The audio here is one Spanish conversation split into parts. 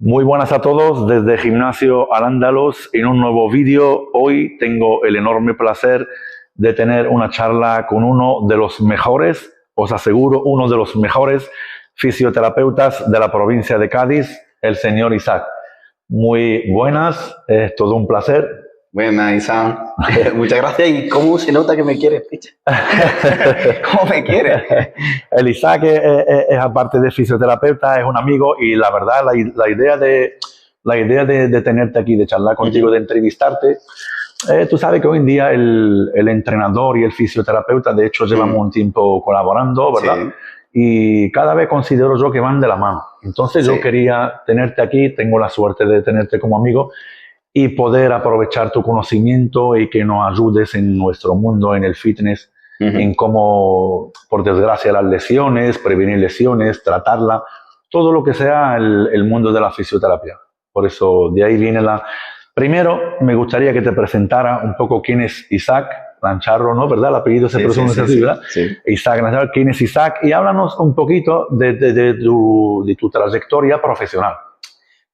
Muy buenas a todos desde Gimnasio Al-Ándalus en un nuevo vídeo. Hoy tengo el enorme placer de tener una charla con uno de los mejores, os aseguro, uno de los mejores fisioterapeutas de la provincia de Cádiz, el señor Isaac. Muy buenas, es todo un placer. Buenas, Isaac. Muchas gracias. ¿Y cómo se nota que me quieres, picha? ¿Cómo me quieres? El Isaac es aparte de fisioterapeuta, es un amigo y la verdad, la idea de tenerte aquí, de charlar contigo, de entrevistarte, tú sabes que hoy en día el entrenador y el fisioterapeuta, de hecho, llevamos un tiempo colaborando, ¿verdad? Sí. Y cada vez considero yo que van de la mano. Entonces yo quería tenerte aquí, tengo la suerte de tenerte como amigo y poder aprovechar tu conocimiento y que nos ayudes en nuestro mundo, en el fitness, en cómo, por desgracia, las lesiones, prevenir lesiones, tratarla, todo lo que sea el mundo de la fisioterapia. Por eso, de ahí viene la... Primero, me gustaría que te presentara un poco quién es Isaac Lancharro, ¿no? ¿Verdad? El apellido se pronuncia así, ¿verdad? Sí. Isaac Lancharro, ¿quién es Isaac? Y háblanos un poquito de tu trayectoria profesional.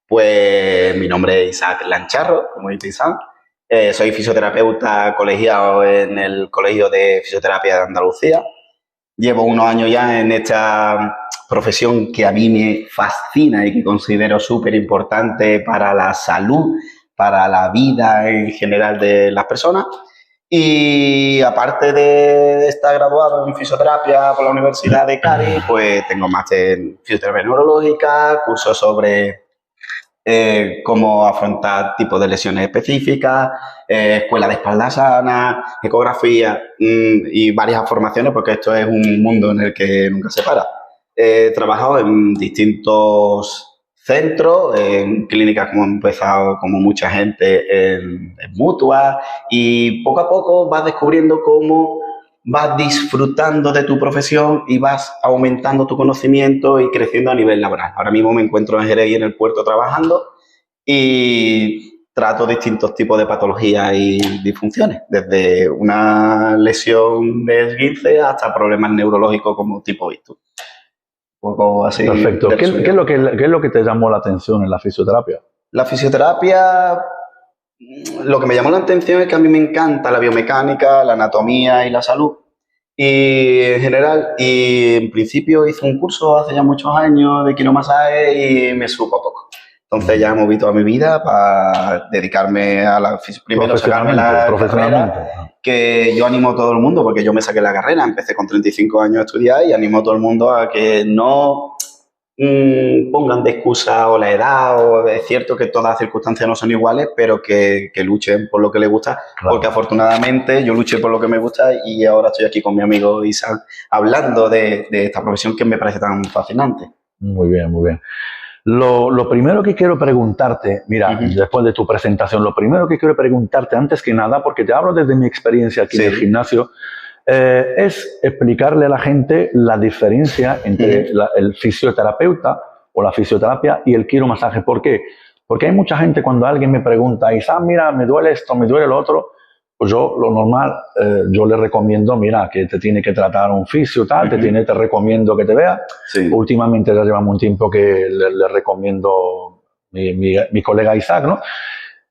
Pues mi nombre es Isaac Lancharro, como dice Isaac. Soy fisioterapeuta colegiado en el Colegio de Fisioterapia de Andalucía. Llevo unos años ya en esta profesión que a mí me fascina y que considero súper importante para la salud, para la vida en general de las personas. Y aparte de estar graduado en fisioterapia por la Universidad de Cádiz, pues tengo máster en fisioterapia neurológica, cursos sobre cómo afrontar tipos de lesiones específicas, escuela de espalda sana, ecografía y varias formaciones, porque esto es un mundo en el que nunca se para. He trabajado en distintos centros, en clínicas como he empezado, como mucha gente, en mutuas, y poco a poco vas descubriendo cómo vas disfrutando de tu profesión y vas aumentando tu conocimiento y creciendo a nivel laboral. Ahora mismo me encuentro en Jerez y en el puerto trabajando y trato distintos tipos de patologías y disfunciones, desde una lesión de esguince hasta problemas neurológicos como tipo ictus. Un poco así. Perfecto. ¿Qué es lo que te llamó la atención en la fisioterapia? La fisioterapia... Lo que me llamó la atención es que a mí me encanta la biomecánica, la anatomía y la salud. Y en general, y en principio hice un curso hace ya muchos años de quiromasaje y me supo poco. Entonces ya moví toda mi vida para dedicarme a la primero sacarme la carrera, que yo animo a todo el mundo, porque yo me saqué la carrera, empecé con 35 años a estudiar y animo a todo el mundo a que no pongan de excusa o la edad, o es cierto que todas las circunstancias no son iguales, pero que luchen por lo que les gusta, claro. Porque afortunadamente yo luché por lo que me gusta y ahora estoy aquí con mi amigo Isaac hablando de esta profesión que me parece tan fascinante. Muy bien, muy bien. Lo primero que quiero preguntarte, mira, después de tu presentación, lo primero que quiero preguntarte antes que nada, porque te hablo desde mi experiencia aquí en el gimnasio, es explicarle a la gente la diferencia entre el fisioterapeuta o la fisioterapia y el quiromasaje. ¿Por qué? Porque hay mucha gente cuando alguien me pregunta, Isaac, mira, me duele esto, me duele lo otro, pues yo lo normal, yo le recomiendo, mira, que te tiene que tratar un fisio, tal, te recomiendo que te vea. Sí. Últimamente ya llevamos un tiempo que le recomiendo mi colega Isaac, ¿no?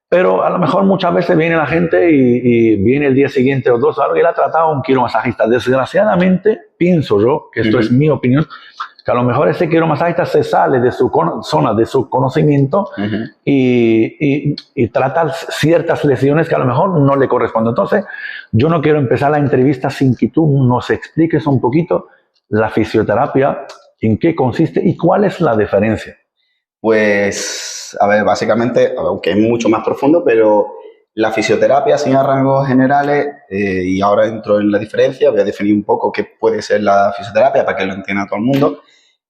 Pero a lo mejor muchas veces viene la gente y viene el día siguiente o dos, y él ha tratado a un quiromasajista. Desgraciadamente, pienso yo, que esto es mi opinión, que a lo mejor ese quiromasajista se sale de su zona, de su conocimiento y trata ciertas lesiones que a lo mejor no le corresponden. Entonces, yo no quiero empezar la entrevista sin que tú nos expliques un poquito la fisioterapia, en qué consiste y cuál es la diferencia. Pues, a ver, básicamente, aunque es mucho más profundo, pero la fisioterapia, sin rangos generales, y ahora entro en la diferencia, voy a definir un poco qué puede ser la fisioterapia para que lo entienda todo el mundo.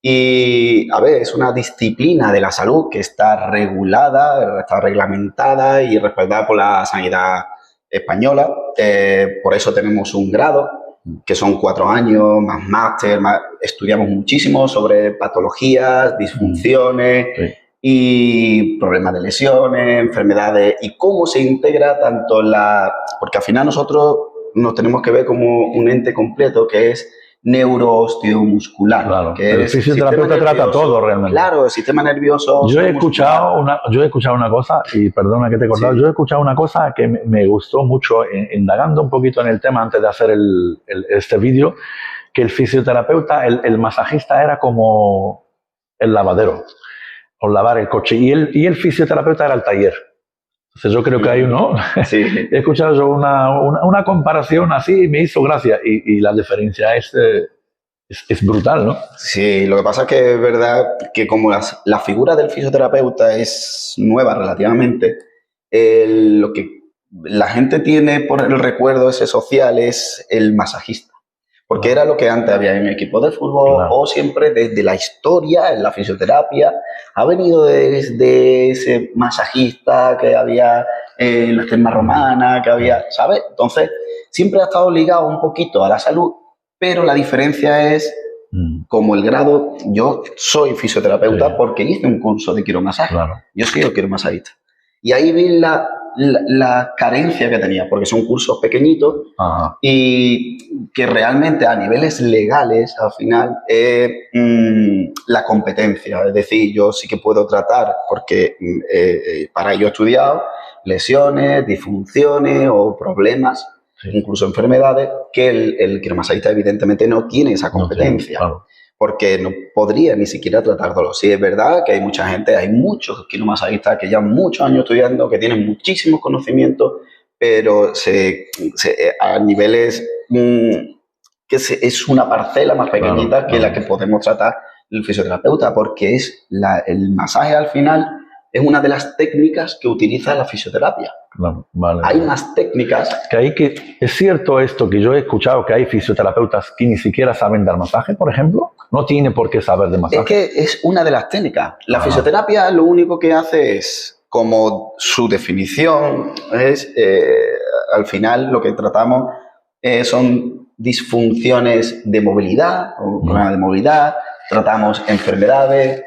Y, a ver, es una disciplina de la salud que está regulada, está reglamentada y respaldada por la sanidad española. Por eso tenemos un grado, que son 4 años, más máster, estudiamos muchísimo sobre patologías, disfunciones y problemas de lesiones, enfermedades y cómo se integra tanto porque al final nosotros nos tenemos que ver como un ente completo que es neuroosteomuscular. Claro, Que el es fisioterapeuta trata todo realmente. Claro, el sistema nervioso. Yo he escuchado una cosa, y perdona que te he cortado, Sí. yo he escuchado una cosa que me gustó mucho, indagando un poquito en el tema antes de hacer este vídeo, que el fisioterapeuta, el masajista era como el lavadero, o lavar el coche, y el fisioterapeuta era el taller. Entonces yo creo que hay uno. Sí. He escuchado yo una comparación así y me hizo gracia, y la diferencia es brutal, ¿no? Sí, lo que pasa es que es verdad que como la figura del fisioterapeuta es nueva relativamente, lo que la gente tiene por el recuerdo ese social es el masajista. Porque era lo que antes había en equipos de fútbol, Claro. o siempre desde la historia, en la fisioterapia, ha venido desde ese masajista que había en la terma romana, que había, ¿sabes? Entonces, siempre ha estado ligado un poquito a la salud, pero la diferencia es, como el grado, yo soy fisioterapeuta, Sí. porque hice un curso de quiromasaje. Claro. Yo soy el quiromasajista. Y ahí vi la carencia que tenía, porque son cursos pequeñitos. Ajá. Y que realmente a niveles legales, al final, la competencia. Es decir, yo sí que puedo tratar, porque para ello he estudiado, lesiones, disfunciones o problemas, Sí. incluso enfermedades, que el quiromasajista evidentemente no tiene esa competencia. No, claro. Porque no podría ni siquiera tratar dolor. Sí, es verdad que hay mucha gente, hay muchos quiromasajistas que llevan muchos años estudiando, que tienen muchísimos conocimientos, pero a niveles es una parcela más pequeñita, Claro, que claro. la que podemos tratar el fisioterapeuta, porque el masaje al final es una de las técnicas que utiliza la fisioterapia. Claro, vale. Hay más técnicas. Que es cierto esto, que yo he escuchado que hay fisioterapeutas que ni siquiera saben dar masaje, por ejemplo. No tiene por qué saber de masaje. Es que es una de las técnicas. La fisioterapia lo único que hace es, como su definición es, al final lo que tratamos son disfunciones de movilidad, o problemas de movilidad, tratamos enfermedades,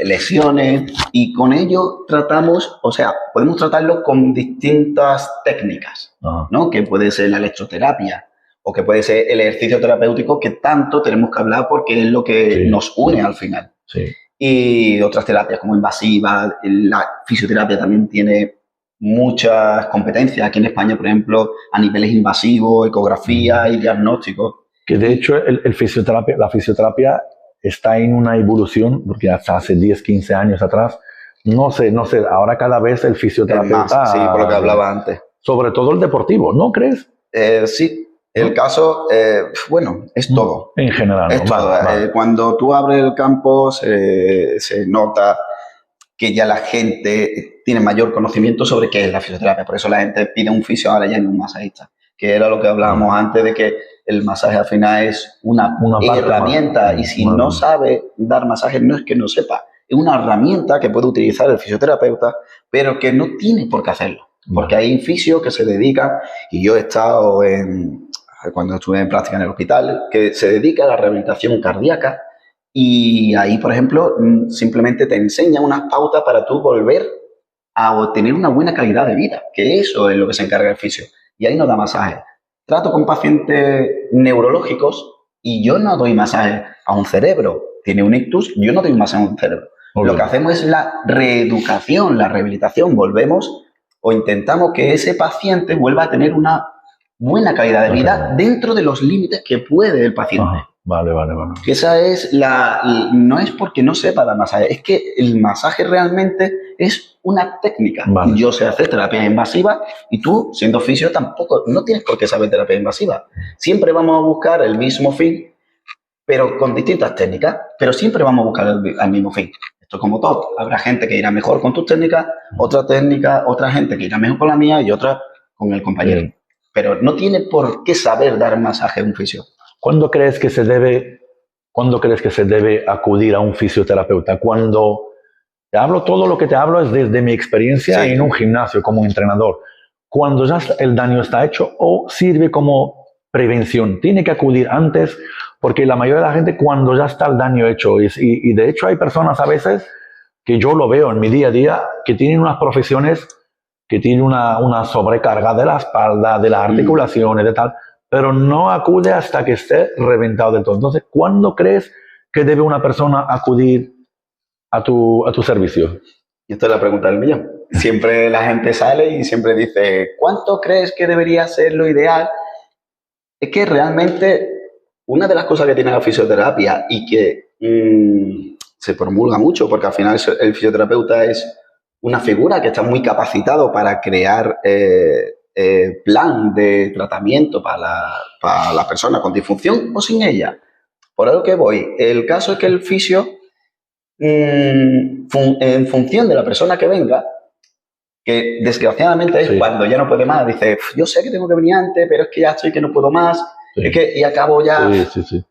lesiones, y con ello tratamos, o sea, podemos tratarlo con distintas técnicas, ¿no? Que puede ser la electroterapia, o que puede ser el ejercicio terapéutico, que tanto tenemos que hablar porque es lo que nos une al final. Sí. Y otras terapias como invasiva, la fisioterapia también tiene muchas competencias. Aquí en España, por ejemplo, a niveles invasivos, ecografía y diagnóstico. Que de hecho la fisioterapia está en una evolución, porque hasta hace 10, 15 años atrás, no sé, ahora cada vez el fisioterapeuta... Más, sí, por lo que hablaba antes. Sobre todo el deportivo, ¿no crees? Sí. El caso, bueno, es todo. En general, es todo. Vale. Cuando tú abres el campo, se nota que ya la gente tiene mayor conocimiento sobre qué es la fisioterapia. Por eso la gente pide un fisio ahora ya no un masajista. Que era lo que hablábamos antes, de que el masaje al final es una herramienta. Y si no sabe dar masaje, no es que no sepa. Es una herramienta que puede utilizar el fisioterapeuta, pero que no tiene por qué hacerlo. Porque hay fisios que se dedican, y yo he estado cuando estuve en práctica en el hospital, que se dedica a la rehabilitación cardíaca, y ahí, por ejemplo, simplemente te enseña unas pautas para tú volver a obtener una buena calidad de vida, que eso es lo que se encarga el fisio. Y ahí no da masaje. Trato con pacientes neurológicos y yo no doy masaje a un cerebro. Tiene un ictus, yo no doy masaje a un cerebro. Lo que hacemos es la reeducación, la rehabilitación. Volvemos o intentamos que ese paciente vuelva a tener una buena calidad de vida dentro de los límites que puede el paciente. Vale. Que esa es no es porque no sepa dar masaje, es que el masaje realmente es una técnica. Vale. Yo sé hacer terapia invasiva y tú, siendo fisio, tampoco, no tienes por qué saber terapia invasiva. Siempre vamos a buscar el mismo fin, pero con distintas técnicas, pero siempre vamos a buscar el mismo fin. Esto es como todo. Habrá gente que irá mejor con tus técnicas, otra gente que irá mejor con la mía y otra con el compañero. Pero no tiene por qué saber dar masaje a un fisio. ¿Cuándo crees que se debe acudir a un fisioterapeuta? Cuando todo lo que te hablo es desde mi experiencia en un gimnasio como entrenador. Cuando ya el daño está hecho, o sirve como prevención. Tiene que acudir antes, porque la mayoría de la gente cuando ya está el daño hecho, y de hecho hay personas a veces que yo lo veo en mi día a día, que tienen unas profesiones que tienen una sobrecarga de la espalda, de las articulaciones, de tal, pero no acude hasta que esté reventado del todo. Entonces, ¿cuándo crees que debe una persona acudir a tu servicio? Y esto es la pregunta del millón. Siempre la gente sale y siempre dice, ¿cuánto crees que debería ser lo ideal? Es que realmente una de las cosas que tiene la fisioterapia y que se promulga mucho, porque al final el fisioterapeuta es una figura que está muy capacitado para crear plan de tratamiento para la persona con disfunción o sin ella. Por lo que voy, el caso es que el fisio, en función de la persona que venga, que desgraciadamente es cuando ya no puede más, dice, yo sé que tengo que venir antes, pero es que ya estoy que no puedo más, es que y acabo ya,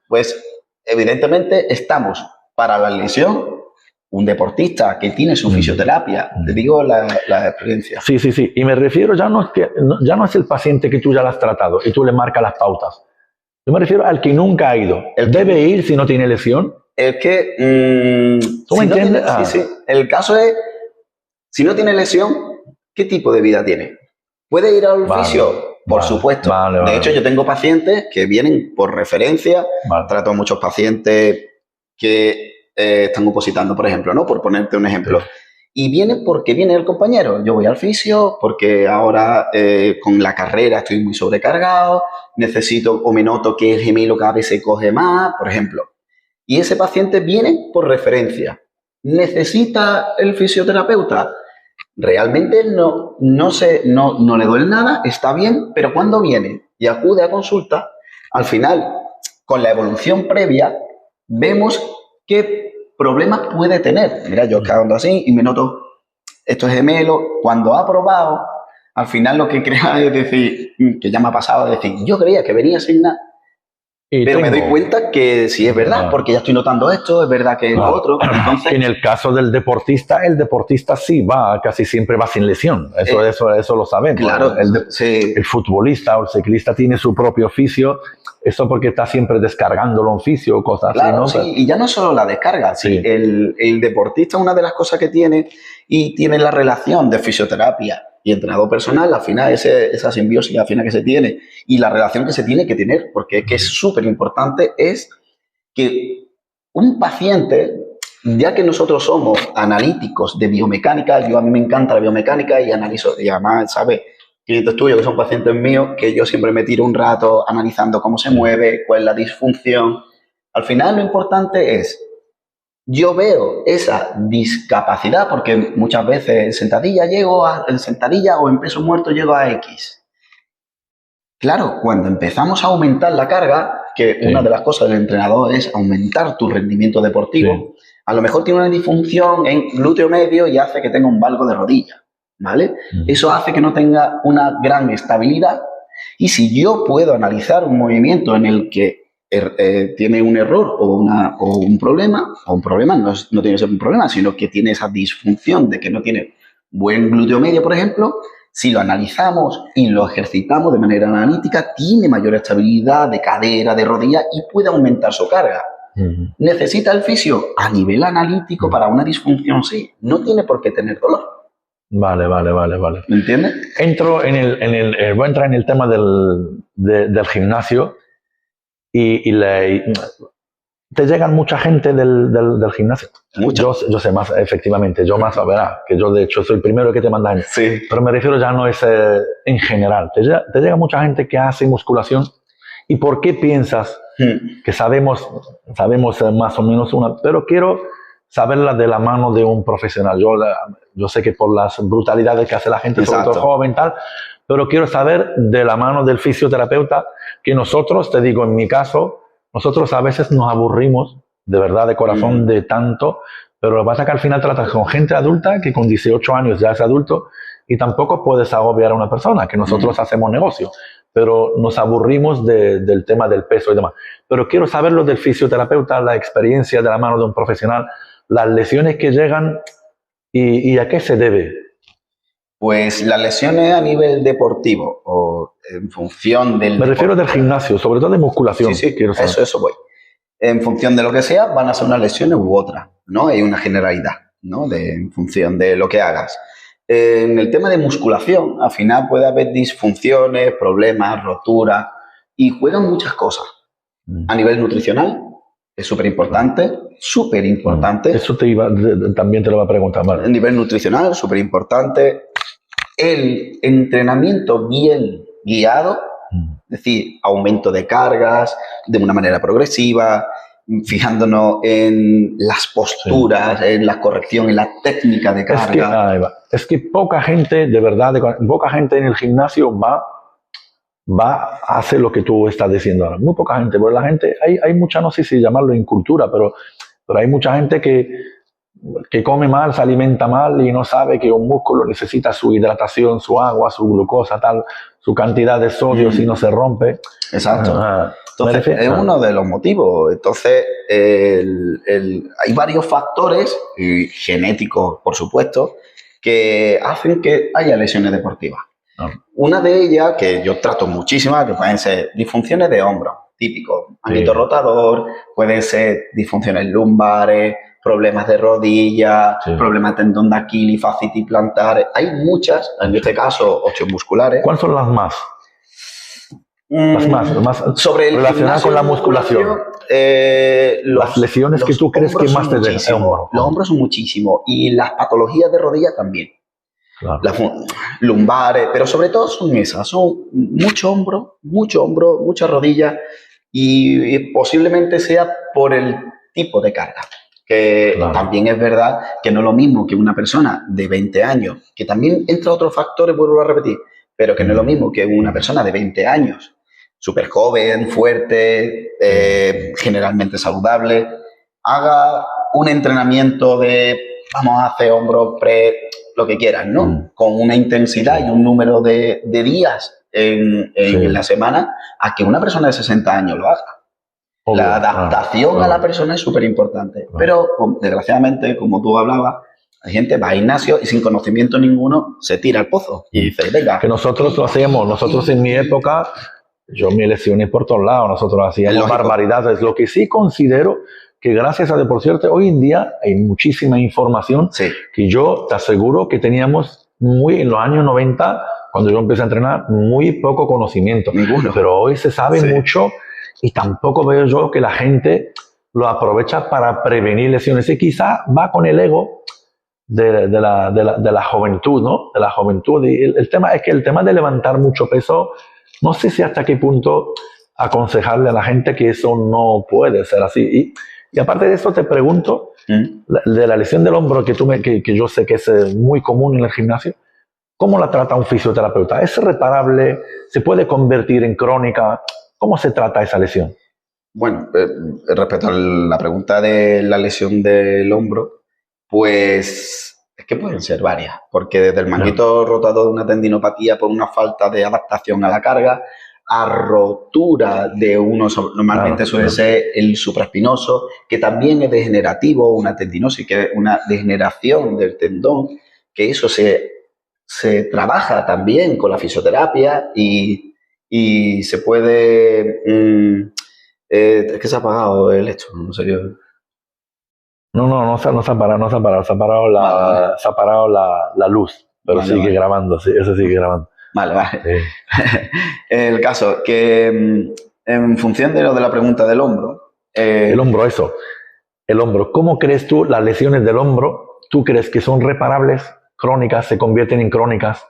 pues evidentemente estamos para la lesión, un deportista que tiene su fisioterapia, te digo la experiencia. Sí, y me refiero, ya no es el paciente que tú ya lo has tratado y tú le marcas las pautas. Yo me refiero al que nunca ha ido. ¿Debe ir si no tiene lesión? El que... ¿Tú me entiendes? Sí. El caso es, si no tiene lesión, ¿qué tipo de vida tiene? ¿Puede ir al fisio? Por supuesto. De hecho, yo tengo pacientes que vienen por referencia. Trato a muchos pacientes que están opositando, por ejemplo, ¿no? Por ponerte un ejemplo. Sí. Y viene porque viene el compañero. Yo voy al fisio porque ahora con la carrera estoy muy sobrecargado, necesito o me noto que el gemelo cada vez se coge más, por ejemplo. Y ese paciente viene por referencia. ¿Necesita el fisioterapeuta? Realmente no le duele nada, está bien, pero cuando viene y acude a consulta, al final, con la evolución previa, vemos qué problemas puede tener. Mira, yo ando así y me noto esto es gemelo. Cuando ha probado, al final lo que crea es decir, que ya me ha pasado, es decir, yo creía que venía sin nada. Pero me doy cuenta que sí es verdad, porque ya estoy notando esto, es verdad que lo otro. Entonces, en el caso del deportista, el deportista sí casi siempre va sin lesión. Eso lo sabemos. Claro, el futbolista o el ciclista tiene su propio fisio. Eso porque está siempre descargándolo un fisio o cosas claro, así, ¿no? Sí, y ya no solo la descarga. Sí. El deportista, una de las cosas que tiene, y tiene la relación de fisioterapia y entrenador personal, al final esa simbiosis al final que se tiene y la relación que se tiene que tener, porque es que es súper importante, es que un paciente, ya que nosotros somos analíticos de biomecánica, a mí me encanta la biomecánica y analizo, y además, ¿sabes? Clientes tuyos que son pacientes míos, que yo siempre me tiro un rato analizando cómo se mueve, cuál es la disfunción. Al final lo importante es, yo veo esa discapacidad, porque muchas veces en sentadilla o en peso muerto llego a X. Claro, cuando empezamos a aumentar la carga, que una de las cosas del entrenador es aumentar tu rendimiento deportivo, a lo mejor tiene una disfunción en glúteo medio y hace que tenga un valgo de rodilla, ¿vale? Eso hace que no tenga una gran estabilidad. Y si yo puedo analizar un movimiento en el que tiene un error o un problema no tiene que ser un problema, sino que tiene esa disfunción de que no tiene buen glúteo medio, por ejemplo, si lo analizamos y lo ejercitamos de manera analítica, tiene mayor estabilidad de cadera, de rodilla y puede aumentar su carga. ¿Necesita el fisio? A nivel analítico, para una disfunción sí, no tiene por qué tener dolor. Vale. ¿Me entiendes? Voy a entrar en el tema del gimnasio y te llegan mucha gente del gimnasio. Yo sé más, efectivamente, yo más, verás, que yo de hecho soy el primero que te mandan. Sí. Pero me refiero ya no es en general. Te llega mucha gente que hace musculación. ¿Y por qué piensas que sabemos más o menos pero quiero saberla de la mano de un profesional? Yo sé que por las brutalidades que hace la gente, sobre todo joven, tal, pero quiero saber de la mano del fisioterapeuta que nosotros, te digo, en mi caso, nosotros a veces nos aburrimos, de verdad, de corazón, de tanto, pero lo que pasa es que al final tratas con gente adulta que con 18 años ya es adulto y tampoco puedes agobiar a una persona, que nosotros hacemos negocio, pero nos aburrimos del tema del peso y demás. Pero quiero saber lo del fisioterapeuta, la experiencia de la mano de un profesional, las lesiones que llegan y a qué se debe. Pues las lesiones a nivel deportivo o en función del... Me refiero del gimnasio, sobre todo de musculación. Sí, eso voy. En función de lo que sea, van a ser unas lesiones u otras, ¿no? Hay una generalidad, ¿no? En función de lo que hagas. En el tema de musculación, al final puede haber disfunciones, problemas, roturas. y juegan muchas cosas. A nivel nutricional, es súper importante, súper importante. Eso también te lo va a preguntar, ¿vale? A nivel nutricional, súper importante. El entrenamiento bien guiado, es decir, aumento de cargas de una manera progresiva, fijándonos en las posturas, en la corrección, en la técnica de carga. Es que poca gente, de verdad, poca gente en el gimnasio va a hacer lo que tú estás diciendo ahora. Muy poca gente, porque la gente, hay mucha, no sé si llamarlo incultura, pero hay mucha gente que come mal, se alimenta mal y no sabe que un músculo necesita su hidratación, su agua, su glucosa, tal, su cantidad de sodio, si no se rompe. Exacto. Entonces, es uno de los motivos. Entonces, hay varios factores, genéticos, por supuesto, que hacen que haya lesiones deportivas. Una de ellas, que yo trato muchísimas, que pueden ser disfunciones de hombro, típico, ámbito rotador, pueden ser disfunciones lumbares, problemas de rodilla, problemas de tendón de Aquiles, fascitis plantares. Hay muchas, en este caso, osteomusculares. ¿Cuáles son las más? Las más sobre el relacionadas con la musculación. Las lesiones que tú crees que más te den. Los hombros son muchísimos y las patologías de rodilla también. Claro. Las lumbares, pero sobre todo son esas, son mucho hombro, mucha rodilla y posiblemente sea por el tipo de carga. Que también es verdad que no es lo mismo que una persona de 20 años, que también entra otros factores, vuelvo a repetir, pero que no es lo mismo que una persona de 20 años, súper joven, fuerte, generalmente saludable, haga un entrenamiento de vamos a hacer hombro, pre, lo que quieras, ¿no? Con una intensidad y un número de días en la semana a que una persona de 60 años lo haga. La adaptación a la persona es súper importante. Pero, desgraciadamente, como tú hablabas, la gente va al gimnasio y sin conocimiento ninguno se tira al pozo y dice, venga. Que nosotros lo hacíamos. Nosotros en mi época, yo me lesioné por todos lados. Nosotros hacíamos barbaridades. Lo que sí considero que gracias a Deporcierte, hoy en día hay muchísima información que yo te aseguro que teníamos en los años 90, cuando yo empecé a entrenar, muy poco conocimiento. Ninguno. Pero hoy se sabe mucho. Y tampoco veo yo que la gente lo aprovecha para prevenir lesiones. Y quizá va con el ego de la juventud, ¿no? De la juventud. Y el tema es que el tema de levantar mucho peso, no sé si hasta qué punto aconsejarle a la gente que eso no puede ser así. Y aparte de eso te pregunto, de la lesión del hombro que yo sé que es muy común en el gimnasio, ¿cómo la trata un fisioterapeuta? ¿Es reparable? ¿Se puede convertir en crónica? ¿Cómo se trata esa lesión? Bueno, respecto a la pregunta de la lesión del hombro, pues es que pueden ser varias, porque desde el manguito rotador de una tendinopatía por una falta de adaptación a la carga, a rotura de uno, normalmente suele ser el supraespinoso, que también es degenerativo, una tendinosis, que es una degeneración del tendón, que eso se trabaja también con la fisioterapia y se puede... es que se ha apagado el esto, no sé yo. No se ha parado la luz, pero sigue grabando, eso sigue grabando. Vale. El caso que en función de lo de la pregunta del hombro... El hombro, ¿cómo crees tú las lesiones del hombro? ¿Tú crees que son reparables, crónicas, se convierten en crónicas?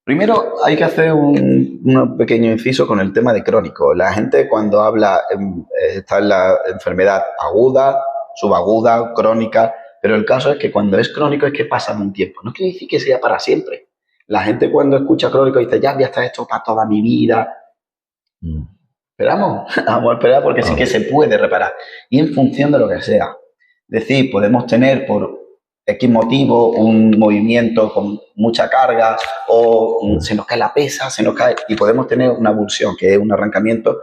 Primero hay que hacer un pequeño inciso con el tema de crónico. La gente cuando habla está en la enfermedad aguda, subaguda, crónica, pero el caso es que cuando es crónico es que pasa un tiempo. No quiere decir que sea para siempre. La gente cuando escucha crónico dice, ya está esto para toda mi vida. Esperamos, vamos a esperar porque sí que se puede reparar. Y en función de lo que sea. Es decir, podemos tener por X motivo un movimiento con mucha carga o se nos cae la pesa, y podemos tener una avulsión, que es un arrancamiento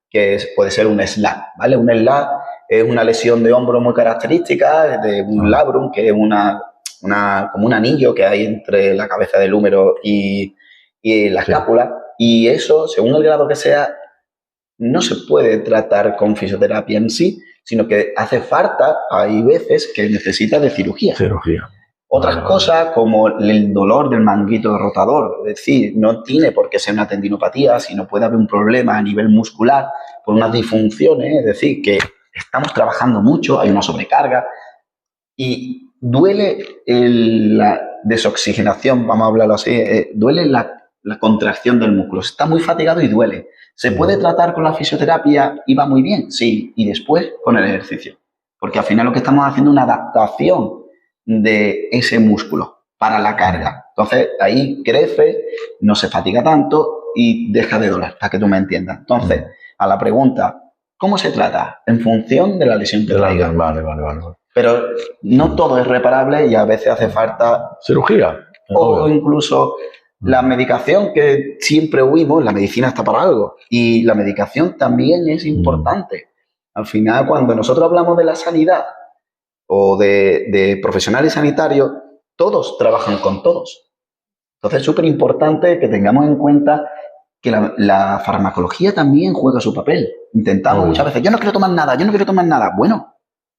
que puede ser un SLAC, ¿vale? Un SLAC es una lesión de hombro muy característica de un labrum, que es como un anillo que hay entre la cabeza del húmero y la escápula, y eso, según el grado que sea, no se puede tratar con fisioterapia en sí, sino que hace falta, hay veces que necesita de cirugía. Otras cosas como el dolor del manguito rotador, es decir, no tiene por qué ser una tendinopatía, sino puede haber un problema a nivel muscular por unas disfunciones, es decir, que estamos trabajando mucho, hay una sobrecarga y duele la desoxigenación, vamos a hablarlo así, duele la contracción del músculo, está muy fatigado y duele. ¿Se puede tratar con la fisioterapia y va muy bien? Sí, y después con el ejercicio, porque al final lo que estamos haciendo es una adaptación de ese músculo para la carga. Entonces, ahí crece, no se fatiga tanto y deja de doler, para que tú me entiendas. Entonces, a la pregunta, ¿cómo se trata? En función de la lesión que traiga. Vale. Pero no todo es reparable y a veces hace falta... cirugía. O incluso la medicación que siempre huimos, la medicina está para algo. Y la medicación también es importante. Al final, cuando nosotros hablamos de la sanidad, o de profesionales sanitarios, todos trabajan con todos. Entonces es súper importante que tengamos en cuenta que la farmacología también juega su papel. Intentamos muchas veces, yo no quiero tomar nada. Bueno,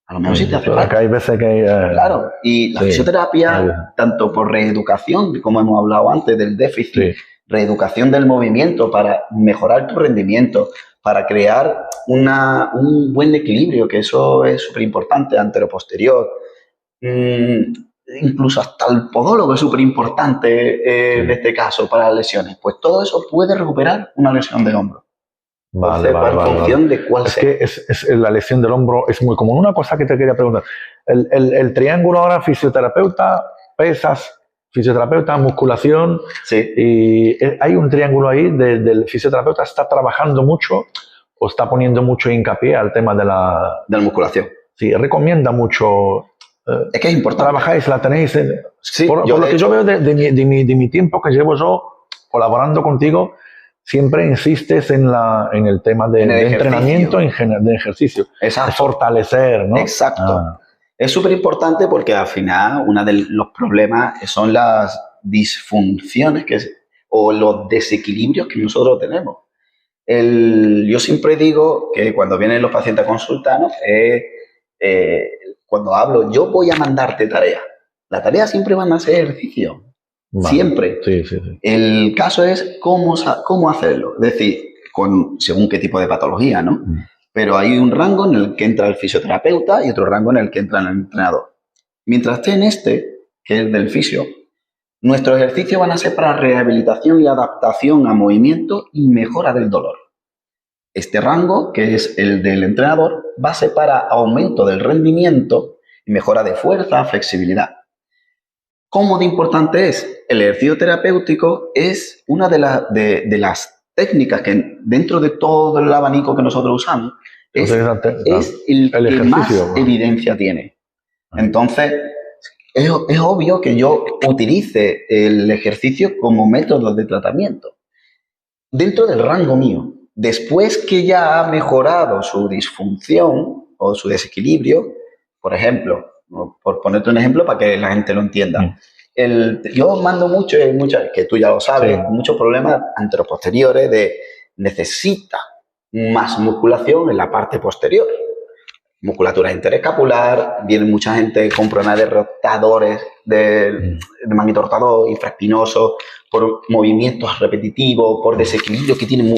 a lo mejor sí te hace falta. Hay veces que... claro, y la fisioterapia, tanto por reeducación, como hemos hablado antes del déficit, reeducación del movimiento para mejorar tu rendimiento, para crear un buen equilibrio, que eso es súper importante, antero-posterior. Incluso hasta el podólogo es súper importante en este caso para las lesiones. Pues todo eso puede recuperar una lesión del hombro. Vale. En función de cuál sea. Es que la lesión del hombro es muy común. Una cosa que te quería preguntar. El triángulo ahora, fisioterapeuta, pesas, fisioterapeuta, musculación. Sí. Y hay un triángulo ahí del fisioterapeuta está trabajando mucho o está poniendo mucho hincapié al tema de la musculación. Sí, recomienda mucho. Es que es importante. Trabajáis, la tenéis. Sí, por lo que yo veo de mi tiempo que llevo yo colaborando contigo, siempre insistes en el tema de entrenamiento, de ejercicio. Exacto. De fortalecer, ¿no? Exacto. Es súper importante porque al final uno de los problemas son las disfunciones o los desequilibrios que nosotros tenemos. Yo siempre digo que cuando vienen los pacientes a consultarnos, cuando hablo, yo voy a mandarte tareas. Las tareas siempre van a ser ejercicio. Vale. Siempre. Sí. El caso es cómo hacerlo. Es decir, según qué tipo de patología, ¿no? Pero hay un rango en el que entra el fisioterapeuta y otro rango en el que entra el entrenador. Mientras esté en que es del fisio, nuestros ejercicios van a ser para rehabilitación y adaptación a movimiento y mejora del dolor. Este rango, que es el del entrenador, va a ser para aumento del rendimiento y mejora de fuerza, flexibilidad. ¿Cómo de importante es? El ejercicio terapéutico es una de las técnicas que dentro de todo el abanico que nosotros usamos es el que más evidencia tiene. Entonces, es obvio que yo utilice el ejercicio como método de tratamiento dentro del rango mío. Después que ya ha mejorado su disfunción o su desequilibrio, por ejemplo, por ponerte un ejemplo para que la gente lo entienda, yo mando mucho, que tú ya lo sabes, muchos problemas anteroposteriores de necesita más musculación en la parte posterior. Musculatura interescapular, viene mucha gente con problemas de rotadores, de manguito rotador, infraespinoso, por movimientos repetitivos, por desequilibrio que tiene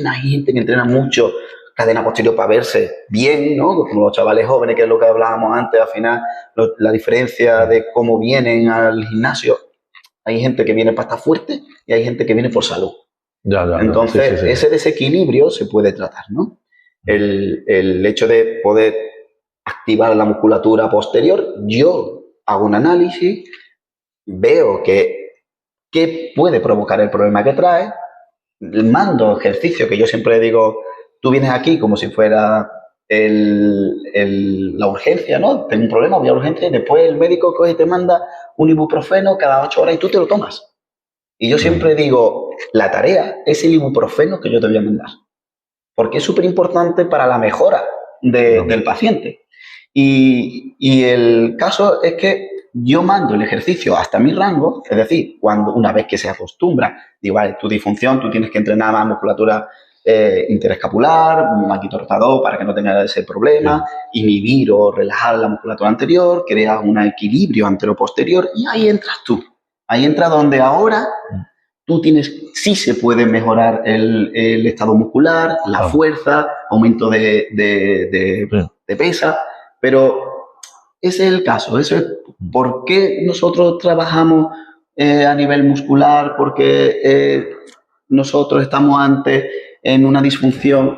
hay gente que entrena mucho cadena posterior para verse bien, ¿no? Como los chavales jóvenes, que es lo que hablábamos antes, al final, la diferencia de cómo vienen al gimnasio. Hay gente que viene para estar fuerte y hay gente que viene por salud. Entonces, ese desequilibrio se puede tratar, ¿no? El hecho de poder activar la musculatura posterior, yo hago un análisis, veo qué puede provocar el problema que trae, mando ejercicio que yo siempre digo, tú vienes aquí como si fuera la urgencia, ¿no? Tengo un problema, voy a urgencia y después el médico coge y te manda un ibuprofeno cada 8 horas y tú te lo tomas. Y yo siempre digo, la tarea es el ibuprofeno que yo te voy a mandar. Porque es súper importante para la mejora del paciente. Y el caso es que yo mando el ejercicio hasta mi rango, es decir, una vez que se acostumbra, digo, vale, tu disfunción, tú tienes que entrenar más musculatura interescapular, un manguito rotador para que no tenga ese problema, inhibir o relajar la musculatura anterior, creas un equilibrio antero-posterior y ahí entras tú. Ahí entra donde ahora tú sí se puede mejorar el estado muscular, la fuerza, aumento de pesa, pero ese es el caso. Eso es por qué nosotros trabajamos a nivel muscular, porque nosotros estamos antes en una disfunción